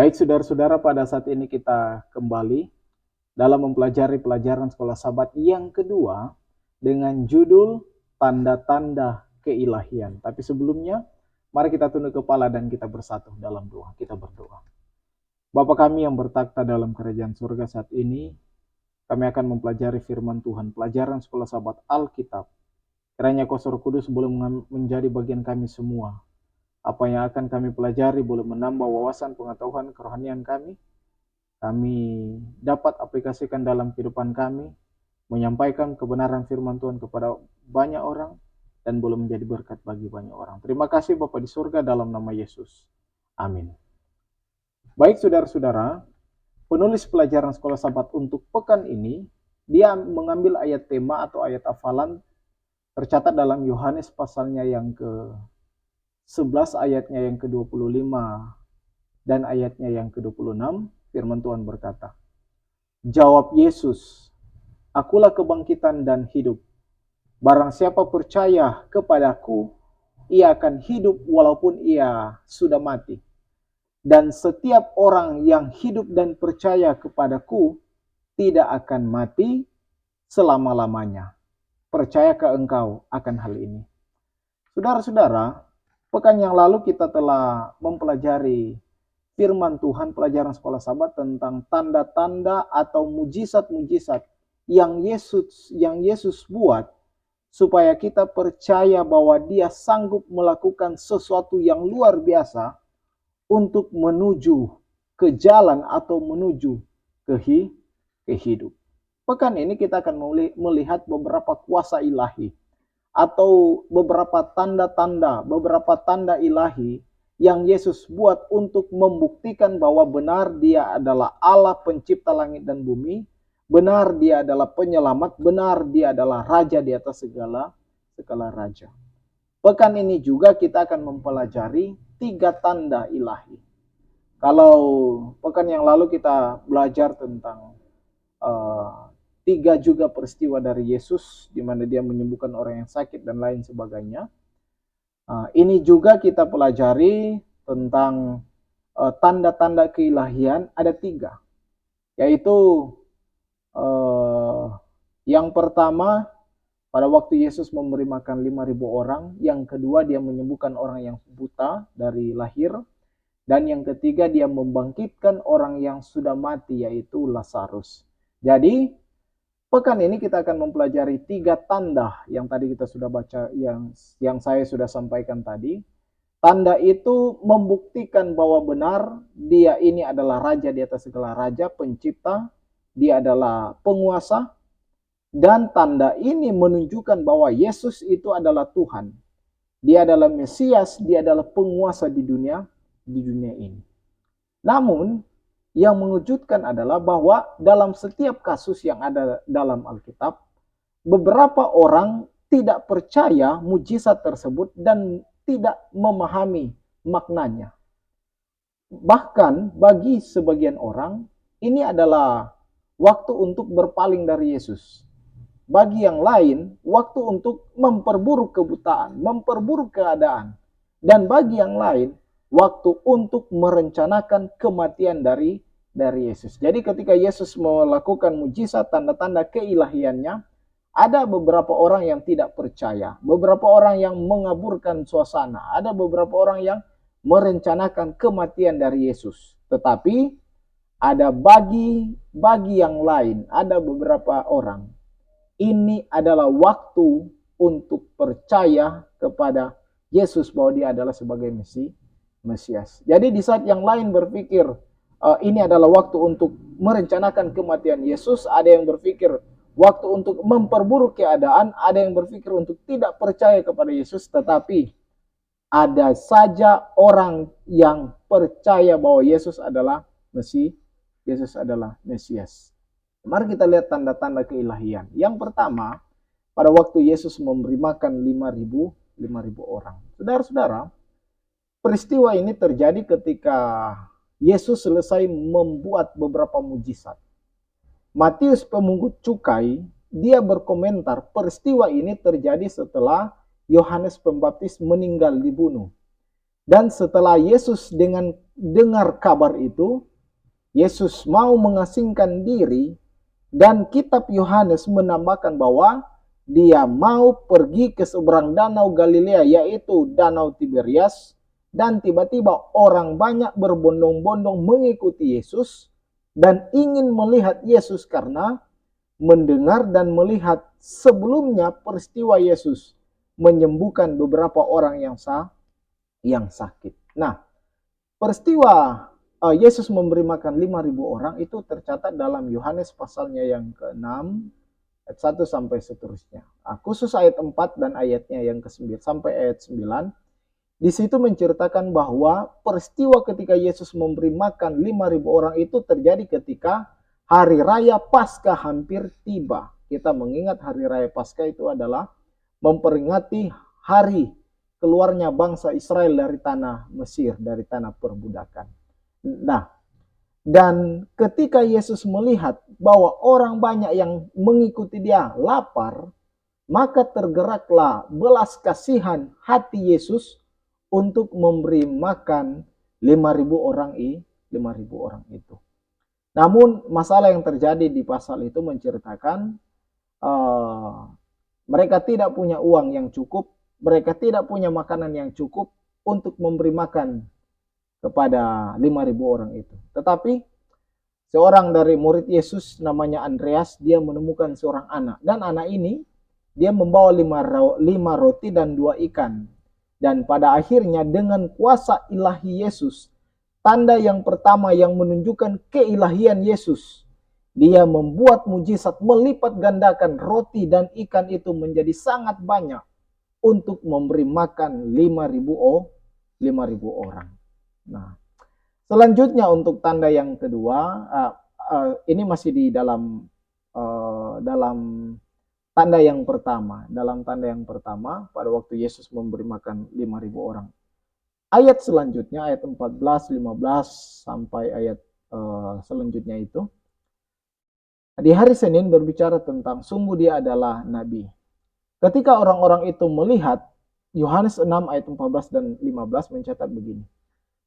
Baik saudara-saudara, pada saat ini kita kembali dalam mempelajari pelajaran sekolah Sabat yang kedua dengan judul Tanda-tanda Keilahian. Tapi sebelumnya, mari kita tunduk kepala dan kita bersatu dalam doa. Kita berdoa. Bapa kami yang bertakhta dalam kerajaan surga, saat ini kami akan mempelajari firman Tuhan, pelajaran sekolah Sabat Alkitab. Kiranya Kau Roh Kudus boleh menjadi bagian kami semua. Apa yang akan kami pelajari boleh menambah wawasan, pengetahuan, kerohanian kami. Kami dapat aplikasikan dalam kehidupan kami, menyampaikan kebenaran firman Tuhan kepada banyak orang, dan boleh menjadi berkat bagi banyak orang. Terima kasih Bapa di surga, dalam nama Yesus. Amin. Baik saudara-saudara, penulis pelajaran sekolah Sabat untuk pekan ini, dia mengambil ayat tema atau ayat hafalan tercatat dalam Yohanes pasalnya yang ke-11 ayatnya yang ke-25 dan ayatnya yang ke-26. Firman Tuhan berkata, jawab Yesus, akulah kebangkitan dan hidup. Barang siapa percaya kepadaku, ia akan hidup walaupun ia sudah mati. Dan setiap orang yang hidup dan percaya kepadaku tidak akan mati selama-lamanya. Percayakah engkau akan hal ini? Saudara-saudara, pekan yang lalu kita telah mempelajari firman Tuhan, pelajaran sekolah Sabat tentang tanda-tanda atau mujizat-mujizat yang Yesus buat supaya kita percaya bahwa Dia sanggup melakukan sesuatu yang luar biasa untuk menuju ke jalan atau menuju ke hidup. Pekan ini kita akan melihat beberapa kuasa ilahi atau beberapa tanda ilahi yang Yesus buat untuk membuktikan bahwa benar Dia adalah Allah pencipta langit dan bumi, benar Dia adalah penyelamat, benar Dia adalah raja di atas segala raja. Pekan ini juga kita akan mempelajari 3 tanda ilahi. Kalau pekan yang lalu kita belajar tentang 3 juga peristiwa dari Yesus, di mana Dia menyembuhkan orang yang sakit dan lain sebagainya. Ini juga kita pelajari tentang tanda-tanda keilahian, ada 3. Yaitu yang pertama, pada waktu Yesus memberi makan 5.000 orang. Yang kedua, Dia menyembuhkan orang yang buta dari lahir. Dan yang ketiga, Dia membangkitkan orang yang sudah mati, yaitu Lazarus. Jadi, pekan ini kita akan mempelajari 3 tanda yang tadi kita sudah baca, yang saya sudah sampaikan tadi. Tanda itu membuktikan bahwa benar Dia ini adalah raja di atas segala raja, pencipta, Dia adalah penguasa. Dan tanda ini menunjukkan bahwa Yesus itu adalah Tuhan. Dia adalah Mesias, Dia adalah penguasa di dunia ini. Namun, yang mengejutkan adalah bahwa dalam setiap kasus yang ada dalam Alkitab, beberapa orang tidak percaya mujizat tersebut dan tidak memahami maknanya. Bahkan bagi sebagian orang, ini adalah waktu untuk berpaling dari Yesus. Bagi yang lain, waktu untuk memperburuk kebutaan, memperburuk keadaan. Dan bagi yang lain, waktu untuk merencanakan kematian dari Yesus. Jadi ketika Yesus melakukan mujizat, tanda-tanda keilahiannya, ada beberapa orang yang tidak percaya, beberapa orang yang mengaburkan suasana, ada beberapa orang yang merencanakan kematian dari Yesus. Tetapi ada bagi yang lain, ada beberapa orang, ini adalah waktu untuk percaya kepada Yesus bahwa Dia adalah sebagai Mesias. Jadi di saat yang lain berpikir ini adalah waktu untuk merencanakan kematian Yesus, ada yang berpikir waktu untuk memperburuk keadaan, ada yang berpikir untuk tidak percaya kepada Yesus, tetapi ada saja orang yang percaya bahwa Yesus adalah Yesus adalah Mesias. Mari kita lihat tanda-tanda keilahian. Yang pertama, pada waktu Yesus memberi makan 5.000 orang. Saudara-saudara, peristiwa ini terjadi ketika Yesus selesai membuat beberapa mujizat. Matius pemungut cukai, dia berkomentar peristiwa ini terjadi setelah Yohanes Pembaptis meninggal dibunuh. Dan setelah Yesus dengan dengar kabar itu, Yesus mau mengasingkan diri, dan kitab Yohanes menambahkan bahwa dia mau pergi ke seberang danau Galilea, yaitu Danau Tiberias, dan tiba-tiba orang banyak berbondong-bondong mengikuti Yesus dan ingin melihat Yesus karena mendengar dan melihat sebelumnya peristiwa Yesus menyembuhkan beberapa orang yang sakit. Nah, peristiwa Yesus memberi makan 5.000 orang itu tercatat dalam Yohanes pasalnya yang ke-6 ayat 1 sampai seterusnya. Khusus ayat 4 dan ayatnya yang ke-9 sampai ayat 9. Di situ menceritakan bahwa peristiwa ketika Yesus memberi makan 5.000 orang itu terjadi ketika hari raya Paskah hampir tiba. Kita mengingat hari raya Paskah itu adalah memperingati hari keluarnya bangsa Israel dari tanah Mesir, dari tanah perbudakan. Nah, dan ketika Yesus melihat bahwa orang banyak yang mengikuti dia lapar, maka tergeraklah belas kasihan hati Yesus untuk memberi makan 5.000 orang itu. Namun masalah yang terjadi di pasal itu menceritakan mereka tidak punya uang yang cukup, mereka tidak punya makanan yang cukup untuk memberi makan kepada 5.000 orang itu. Tetapi seorang dari murid Yesus namanya Andreas, dia menemukan seorang anak. Dan anak ini, dia membawa 5 roti dan 2 ikan. Dan pada akhirnya dengan kuasa ilahi Yesus, tanda yang pertama yang menunjukkan keilahian Yesus, dia membuat mujizat melipat gandakan roti dan ikan itu menjadi sangat banyak untuk memberi makan 5.000 orang. Nah, selanjutnya untuk tanda yang kedua, ini masih di dalam tanda yang pertama. Dalam tanda yang pertama, pada waktu Yesus memberi makan 5.000 orang. Ayat selanjutnya, ayat 14, 15, sampai ayat selanjutnya itu, di hari Senin berbicara tentang sungguh dia adalah Nabi. Ketika orang-orang itu melihat, Yohanes 6 ayat 14 dan 15 mencatat begini.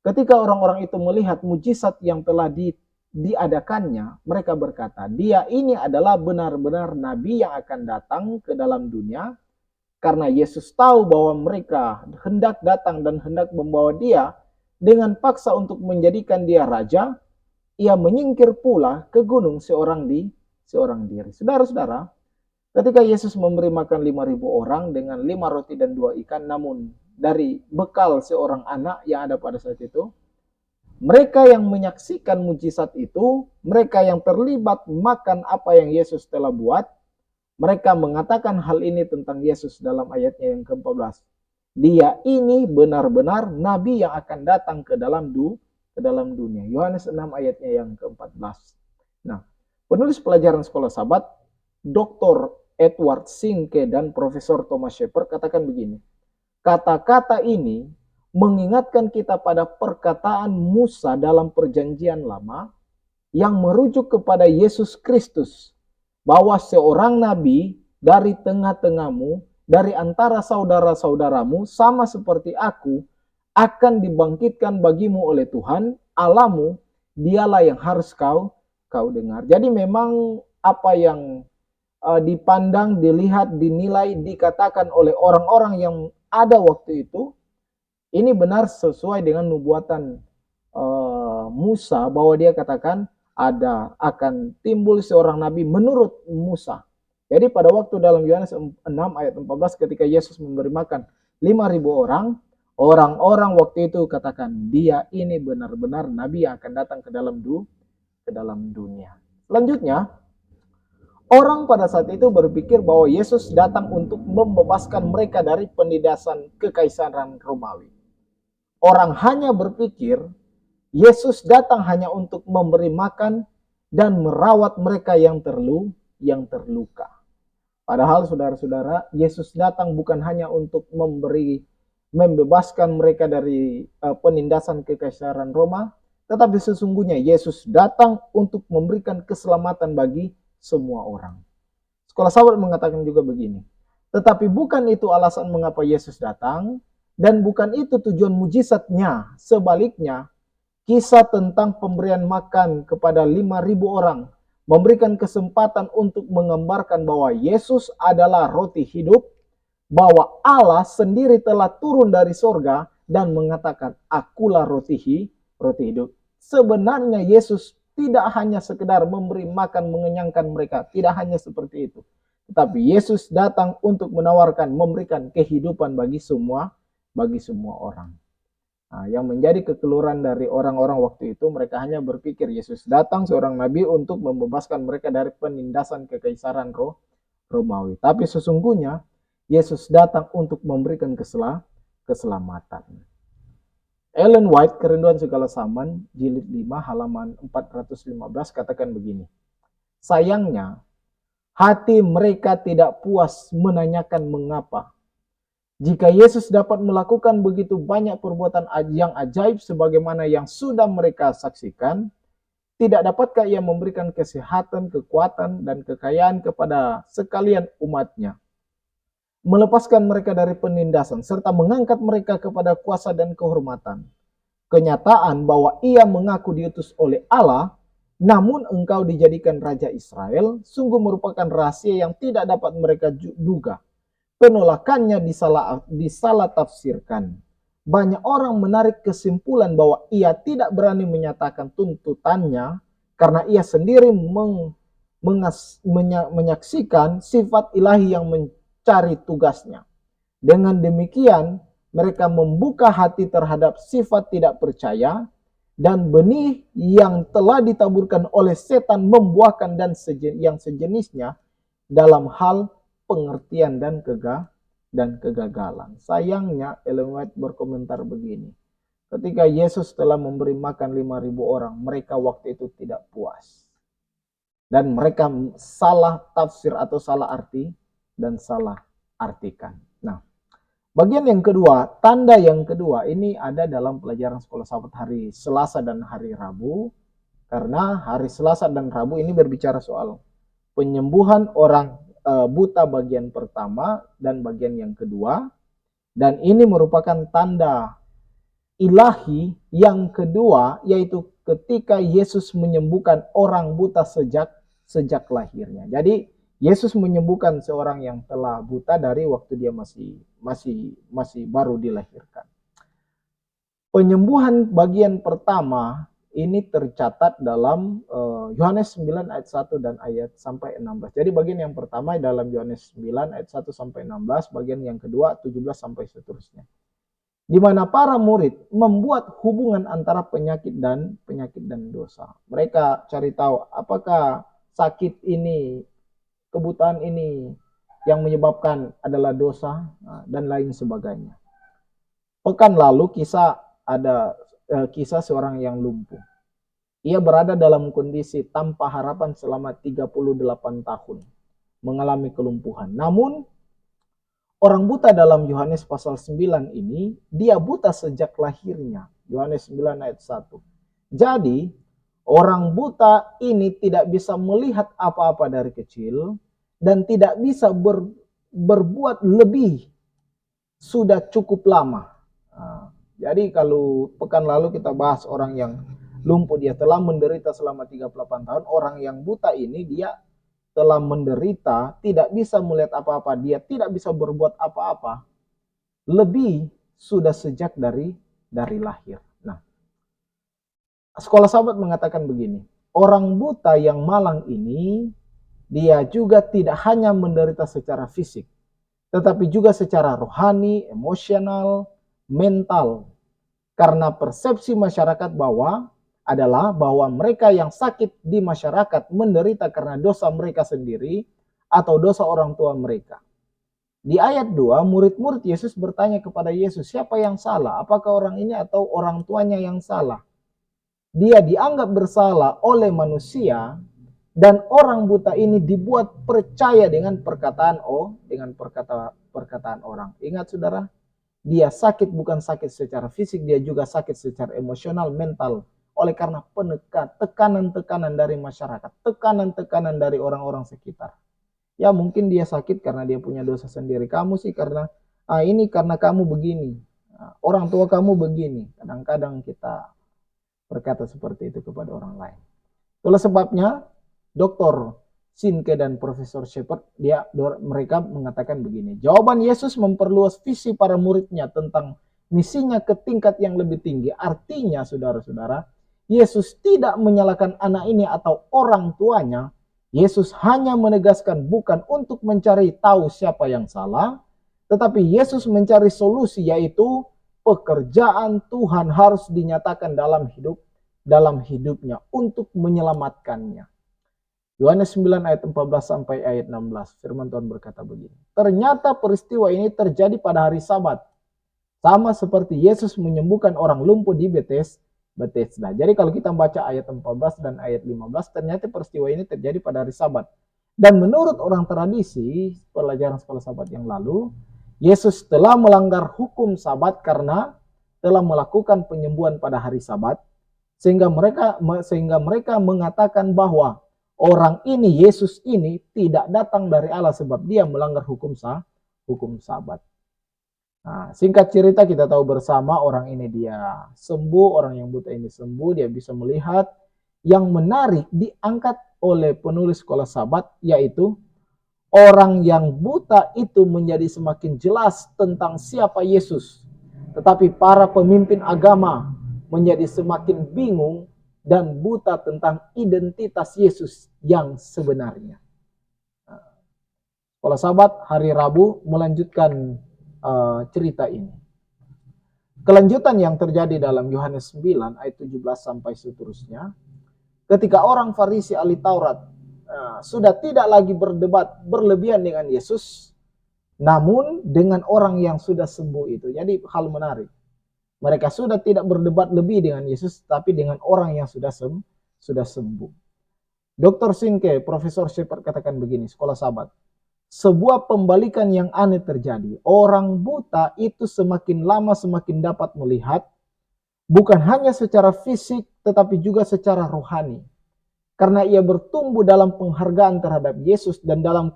Ketika orang-orang itu melihat mujizat yang telah diadakannya, mereka berkata, dia ini adalah benar-benar Nabi yang akan datang ke dalam dunia, karena Yesus tahu bahwa mereka hendak datang dan hendak membawa dia dengan paksa untuk menjadikan dia raja, ia menyingkir pula ke gunung seorang diri. Saudara-saudara, ketika Yesus memberi makan 5.000 orang dengan 5 roti dan 2 ikan, namun dari bekal seorang anak yang ada pada saat itu, mereka yang menyaksikan mujizat itu, mereka yang terlibat makan apa yang Yesus telah buat, mereka mengatakan hal ini tentang Yesus dalam ayatnya yang ke-14. Dia ini benar-benar Nabi yang akan datang ke dalam dunia. Yohanes 6 ayatnya yang ke-14. Nah, penulis pelajaran sekolah Sabat, Dr. Edward Sinke dan Profesor Thomas Shepard katakan begini. Kata-kata ini mengingatkan kita pada perkataan Musa dalam perjanjian lama yang merujuk kepada Yesus Kristus, bahwa seorang nabi dari tengah-tengahmu, dari antara saudara-saudaramu, sama seperti aku, akan dibangkitkan bagimu oleh Tuhan Allahmu, dialah yang harus kau dengar. Jadi memang apa yang dipandang, dilihat, dinilai, dikatakan oleh orang-orang yang ada waktu itu, ini benar sesuai dengan nubuatan Musa, bahwa dia katakan akan timbul seorang nabi menurut Musa. Jadi pada waktu dalam Yohanes 6 ayat 14 ketika Yesus memberi makan 5.000 orang, orang-orang waktu itu katakan, dia ini benar-benar nabi yang akan datang ke dalam dunia. Selanjutnya, orang pada saat itu berpikir bahwa Yesus datang untuk membebaskan mereka dari penindasan kekaisaran Romawi. Orang hanya berpikir Yesus datang hanya untuk memberi makan dan merawat mereka yang terluka. Padahal saudara-saudara, Yesus datang bukan hanya untuk membebaskan mereka dari penindasan kekaisaran Roma, tetapi sesungguhnya Yesus datang untuk memberikan keselamatan bagi semua orang. Sekolah Sabat mengatakan juga begini, tetapi bukan itu alasan mengapa Yesus datang, dan bukan itu tujuan mujizatnya. Sebaliknya, Kisah tentang pemberian makan kepada 5.000 orang memberikan kesempatan untuk menggambarkan bahwa Yesus adalah roti hidup, bahwa Allah sendiri telah turun dari sorga dan mengatakan, akulah roti hidup. Sebenarnya Yesus tidak hanya sekedar memberi makan mengenyangkan mereka, tidak hanya seperti itu. Tetapi Yesus datang untuk menawarkan, memberikan kehidupan bagi semua orang. Nah, yang menjadi kekeliruan dari orang-orang waktu itu, mereka hanya berpikir Yesus datang seorang nabi untuk membebaskan mereka dari penindasan kekaisaran Romawi. Tapi sesungguhnya Yesus datang untuk memberikan keselamatan. Ellen White, Kerinduan Segala Zaman, jilid 5, halaman 415, katakan begini. Sayangnya, hati mereka tidak puas menanyakan mengapa. Jika Yesus dapat melakukan begitu banyak perbuatan yang ajaib sebagaimana yang sudah mereka saksikan, tidak dapatkah ia memberikan kesehatan, kekuatan, dan kekayaan kepada sekalian umatnya? Melepaskan mereka dari penindasan, serta mengangkat mereka kepada kuasa dan kehormatan. Kenyataan bahwa ia mengaku diutus oleh Allah, namun engkau dijadikan Raja Israel, sungguh merupakan rahasia yang tidak dapat mereka duga. Penolakannya disalah tafsirkan. Banyak orang menarik kesimpulan bahwa ia tidak berani menyatakan tuntutannya karena ia sendiri menyaksikan sifat ilahi yang mencari tugasnya. Dengan demikian, mereka membuka hati terhadap sifat tidak percaya dan benih yang telah ditaburkan oleh setan membuahkan yang sejenisnya dalam hal pengertian dan kegagalan. Sayangnya Ellen White berkomentar begini. Ketika Yesus telah memberi makan 5.000 orang, mereka waktu itu tidak puas. Dan mereka salah tafsir atau salah arti dan salah artikan. Nah, bagian yang kedua, tanda yang kedua ini ada dalam pelajaran sekolah sahabat hari Selasa dan hari Rabu. Karena hari Selasa dan Rabu ini berbicara soal penyembuhan orang buta bagian pertama dan bagian yang kedua. Dan ini merupakan tanda ilahi yang kedua, yaitu ketika Yesus menyembuhkan orang buta sejak lahirnya. Jadi Yesus menyembuhkan seorang yang telah buta dari waktu dia masih baru dilahirkan. Penyembuhan bagian pertama ini tercatat dalam Yohanes 9 ayat 1 dan ayat sampai 16. Jadi bagian yang pertama dalam Yohanes 9 ayat 1 sampai 16, bagian yang kedua 17 sampai seterusnya. Di mana para murid membuat hubungan antara penyakit dan dosa. Mereka cari tahu apakah sakit ini, kebutaan ini yang menyebabkan adalah dosa dan lain sebagainya. Pekan lalu ada kisah seorang yang lumpuh. Ia berada dalam kondisi tanpa harapan selama 38 tahun, mengalami kelumpuhan. Namun, orang buta dalam Yohanes pasal 9 ini, dia buta sejak lahirnya. Yohanes 9 ayat 1. Jadi, orang buta ini tidak bisa melihat apa-apa dari kecil, dan tidak bisa berbuat lebih sudah cukup lama. Jadi kalau pekan lalu kita bahas orang yang lumpuh, dia telah menderita selama 38 tahun. Orang yang buta ini dia telah menderita, tidak bisa melihat apa-apa, dia tidak bisa berbuat apa-apa, lebih sudah sejak dari lahir. Nah, sekolah sahabat mengatakan begini, orang buta yang malang ini, dia juga tidak hanya menderita secara fisik, tetapi juga secara rohani, emosional, mental. Karena persepsi masyarakat bahwa mereka yang sakit di masyarakat menderita karena dosa mereka sendiri atau dosa orang tua mereka. Di ayat 2, murid-murid Yesus bertanya kepada Yesus, siapa yang salah? Apakah orang ini atau orang tuanya yang salah? Dia dianggap bersalah oleh manusia dan orang buta ini dibuat percaya dengan perkataan orang. Ingat saudara, dia sakit bukan sakit secara fisik, dia juga sakit secara emosional, mental. Oleh karena tekanan-tekanan dari masyarakat, tekanan-tekanan dari orang-orang sekitar. Ya mungkin dia sakit karena dia punya dosa sendiri. Kamu sih karena ini karena kamu begini. Orang tua kamu begini. Kadang-kadang kita berkata seperti itu kepada orang lain. Itulah sebabnya Dr. Sinke dan Profesor Shepard mereka mengatakan begini. Jawaban Yesus memperluas visi para muridnya tentang misinya ke tingkat yang lebih tinggi. Artinya, saudara-saudara, Yesus tidak menyalahkan anak ini atau orang tuanya. Yesus hanya menegaskan bukan untuk mencari tahu siapa yang salah, tetapi Yesus mencari solusi, yaitu pekerjaan Tuhan harus dinyatakan dalam hidupnya untuk menyelamatkannya. Yohanes 9 ayat 14 sampai ayat 16. Firman Tuhan berkata begini. Ternyata peristiwa ini terjadi pada hari Sabat. Sama seperti Yesus menyembuhkan orang lumpuh di Bethesda. Jadi kalau kita baca ayat 14 dan ayat 15, ternyata peristiwa ini terjadi pada hari Sabat. Dan menurut orang tradisi, pelajaran sekolah Sabat yang lalu, Yesus telah melanggar hukum Sabat karena telah melakukan penyembuhan pada hari Sabat. Sehingga mereka mengatakan bahwa orang ini, Yesus ini, tidak datang dari Allah sebab dia melanggar hukum Sabat. Nah, singkat cerita kita tahu bersama orang ini dia sembuh, orang yang buta ini sembuh, dia bisa melihat. Yang menarik diangkat oleh penulis sekolah Sabat, yaitu orang yang buta itu menjadi semakin jelas tentang siapa Yesus. Tetapi para pemimpin agama menjadi semakin bingung dan buta tentang identitas Yesus yang sebenarnya. Sekolah Sabat hari Rabu melanjutkan cerita ini. Kelanjutan yang terjadi dalam Yohanes 9 ayat 17 sampai seterusnya. Ketika orang Farisi ahli Taurat sudah tidak lagi berdebat berlebihan dengan Yesus, namun dengan orang yang sudah sembuh itu. Jadi hal menarik. Mereka sudah tidak berdebat lebih dengan Yesus, tapi dengan orang yang sudah sembuh. Dr. Sinke, Profesor Shepard katakan begini, sekolah Sabat. Sebuah pembalikan yang aneh terjadi. Orang buta itu semakin lama semakin dapat melihat, bukan hanya secara fisik, tetapi juga secara rohani. Karena ia bertumbuh dalam penghargaan terhadap Yesus dan dalam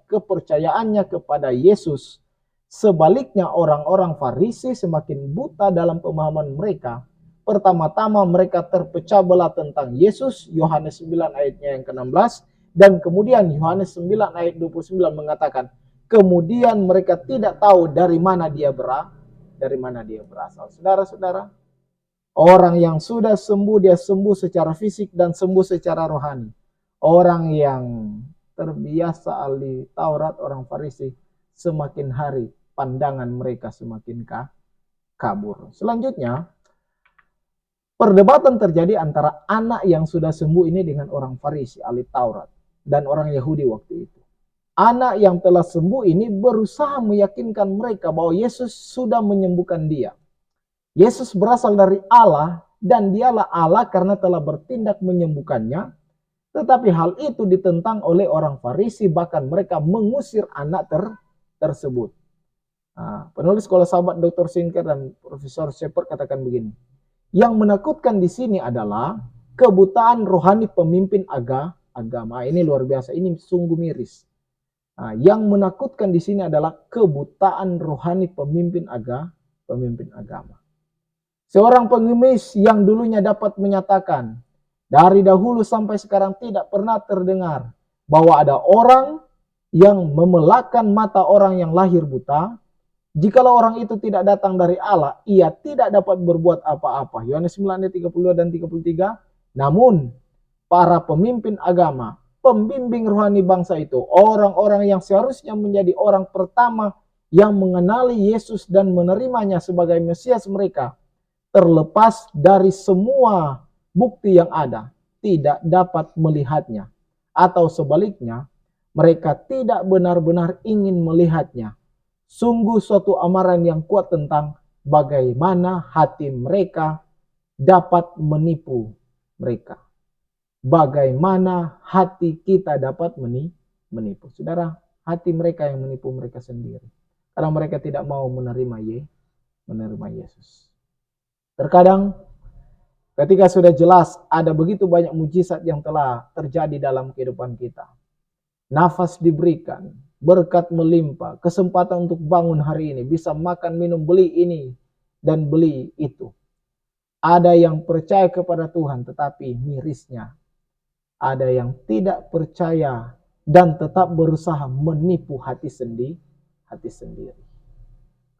kepercayaannya kepada Yesus. Sebaliknya orang-orang Farisi semakin buta dalam pemahaman mereka. Pertama-tama mereka terpecah belah tentang Yesus, Yohanes 9 ayatnya yang ke-16. Dan kemudian Yohanes 9 ayat 29 mengatakan, kemudian mereka tidak tahu dari mana dia berasal. Saudara-saudara, orang yang sudah sembuh, dia sembuh secara fisik dan sembuh secara rohani. Orang yang terbiasa ahli Taurat, orang Farisi, semakin hari pandangan mereka semakin kabur. Selanjutnya, perdebatan terjadi antara anak yang sudah sembuh ini dengan orang Farisi, ahli Taurat, dan orang Yahudi waktu itu. Anak yang telah sembuh ini berusaha meyakinkan mereka bahwa Yesus sudah menyembuhkan dia. Yesus berasal dari Allah dan dialah Allah karena telah bertindak menyembuhkannya. Tetapi hal itu ditentang oleh orang Farisi, bahkan mereka mengusir anak tersebut. Nah, penulis sekolah Sabat Dr. Sinker dan Profesor Shepard katakan begini. Yang menakutkan di sini adalah kebutaan rohani pemimpin agama. Ini luar biasa, ini sungguh miris. Nah, yang menakutkan di sini adalah kebutaan rohani pemimpin agama. Seorang pengemis yang dulunya dapat menyatakan, dari dahulu sampai sekarang tidak pernah terdengar bahwa ada orang yang memelakkan mata orang yang lahir buta. Jikalau orang itu tidak datang dari Allah, ia tidak dapat berbuat apa-apa. Yohanes 9 ayat 32 dan 33. Namun, para pemimpin agama, pembimbing rohani bangsa itu, orang-orang yang seharusnya menjadi orang pertama yang mengenali Yesus dan menerimanya sebagai Mesias mereka, terlepas dari semua bukti yang ada, tidak dapat melihatnya. Atau sebaliknya, mereka tidak benar-benar ingin melihatnya. Sungguh suatu amaran yang kuat tentang bagaimana hati mereka dapat menipu mereka. Bagaimana hati kita dapat menipu. Saudara, hati mereka yang menipu mereka sendiri. Karena mereka tidak mau menerima Yesus. Terkadang ketika sudah jelas ada begitu banyak mujizat yang telah terjadi dalam kehidupan kita. Nafas diberikan, berkat melimpah, kesempatan untuk bangun hari ini, bisa makan, minum, beli ini dan beli itu. Ada yang percaya kepada Tuhan tetapi mirisnya ada yang tidak percaya dan tetap berusaha menipu hati sendiri.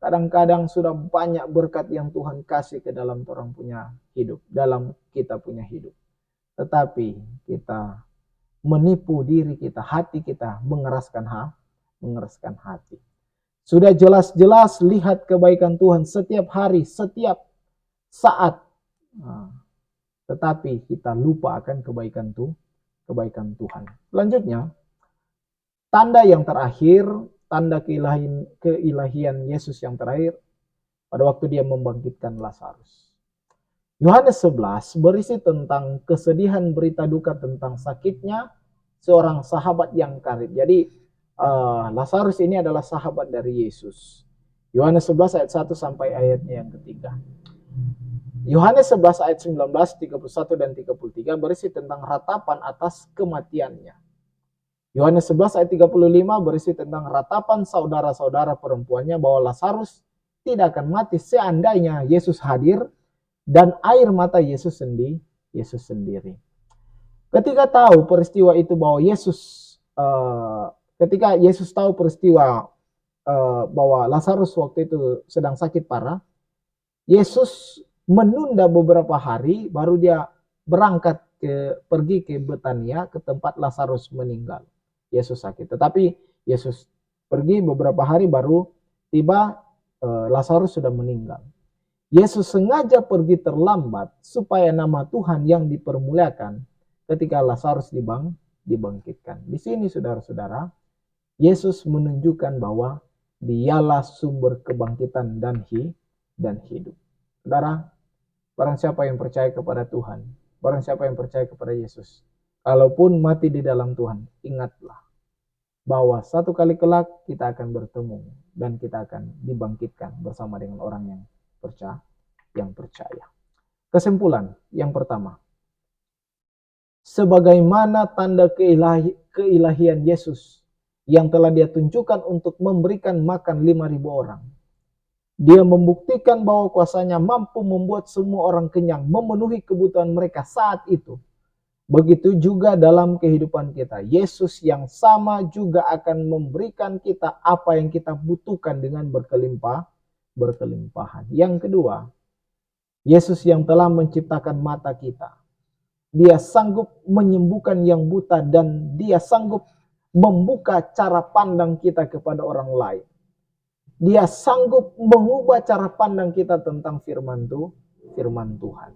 Kadang-kadang sudah banyak berkat yang Tuhan kasih ke dalam orang punya hidup, dalam kita punya hidup. Tetapi kita menipu diri kita, hati kita mengeraskan hati. Sudah jelas-jelas lihat kebaikan Tuhan setiap hari, setiap saat. Tetapi kita lupa akan kebaikan Tuhan. Selanjutnya, tanda yang terakhir, tanda keilahian Yesus yang terakhir pada waktu dia membangkitkan Lazarus. Yohanes 11 berisi tentang kesedihan berita duka tentang sakitnya seorang sahabat yang karib. Jadi Lazarus ini adalah sahabat dari Yesus. Yohanes 11 ayat 1 sampai ayatnya yang ketiga. Yohanes 11 ayat 19, 31 dan 33 berisi tentang ratapan atas kematiannya. Yohanes 11 ayat 35 berisi tentang ratapan saudara-saudara perempuannya bahwa Lazarus tidak akan mati seandainya Yesus hadir dan air mata Yesus sendiri. Ketika tahu peristiwa itu bahwa ketika Yesus tahu peristiwa bahwa Lazarus waktu itu sedang sakit parah, Yesus menunda beberapa hari baru dia berangkat pergi ke Betania ke tempat Lazarus meninggal. Yesus sakit. Tetapi Yesus pergi beberapa hari baru tiba Lazarus sudah meninggal. Yesus sengaja pergi terlambat supaya nama Tuhan yang dipermuliakan ketika Lazarus dibangkitkan. Di sini saudara-saudara, Yesus menunjukkan bahwa dialah sumber kebangkitan dan hidup. Saudara, barang siapa yang percaya kepada Tuhan, barang siapa yang percaya kepada Yesus, kalaupun mati di dalam Tuhan, ingatlah bahwa satu kali kelak kita akan bertemu dan kita akan dibangkitkan bersama dengan orang yang percaya. Kesimpulan yang pertama, sebagaimana tanda keilahian Yesus yang telah dia tunjukkan untuk memberikan makan 5.000 orang, dia membuktikan bahwa kuasanya mampu membuat semua orang kenyang, memenuhi kebutuhan mereka saat itu. Begitu juga dalam kehidupan kita. Yesus yang sama juga akan memberikan kita apa yang kita butuhkan dengan berkelimpahan. Yang kedua, Yesus yang telah menciptakan mata kita. Dia sanggup menyembuhkan yang buta dan dia sanggup membuka cara pandang kita kepada orang lain. Dia sanggup mengubah cara pandang kita tentang firman Tuhan.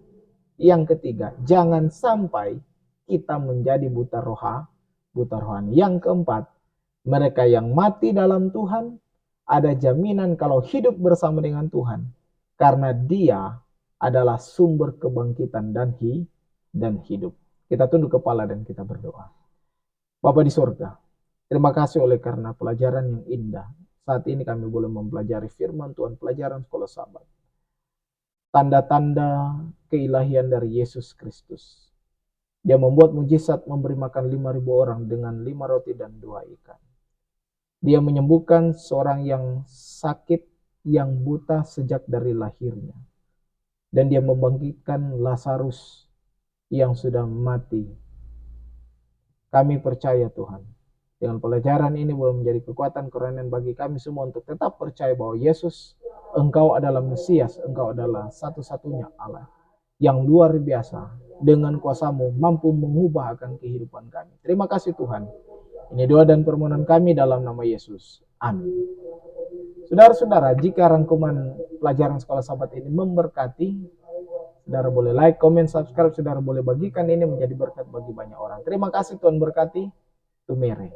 Yang ketiga, jangan sampai kita menjadi buta rohani. Yang keempat, mereka yang mati dalam Tuhan ada jaminan kalau hidup bersama dengan Tuhan karena Dia adalah sumber kebangkitan dan hidup. Kita tunduk kepala dan kita berdoa. Bapa di surga, terima kasih oleh karena pelajaran yang indah. Saat ini kami boleh mempelajari firman Tuhan, pelajaran sekolah sahabat. Tanda-tanda keilahian dari Yesus Kristus. Dia membuat mujizat memberi makan 5.000 orang dengan 5 roti dan 2 ikan. Dia menyembuhkan seorang yang sakit, yang buta sejak dari lahirnya. Dan dia membangkitkan Lazarus yang sudah mati. Kami percaya Tuhan. Dengan pelajaran ini boleh menjadi kekuatan kerohanian bagi kami semua untuk tetap percaya bahwa Yesus, Engkau adalah Mesias, Engkau adalah satu-satunya Allah yang luar biasa. Dengan kuasa-Mu mampu mengubah akan kehidupan kami. Terima kasih Tuhan. Ini doa dan permohonan kami dalam nama Yesus. Amin. Saudara-saudara, jika rangkuman pelajaran sekolah sahabat ini memberkati, saudara boleh like, comment, subscribe, saudara boleh bagikan ini menjadi berkat bagi banyak orang. Terima kasih, Tuhan berkati. Tumere.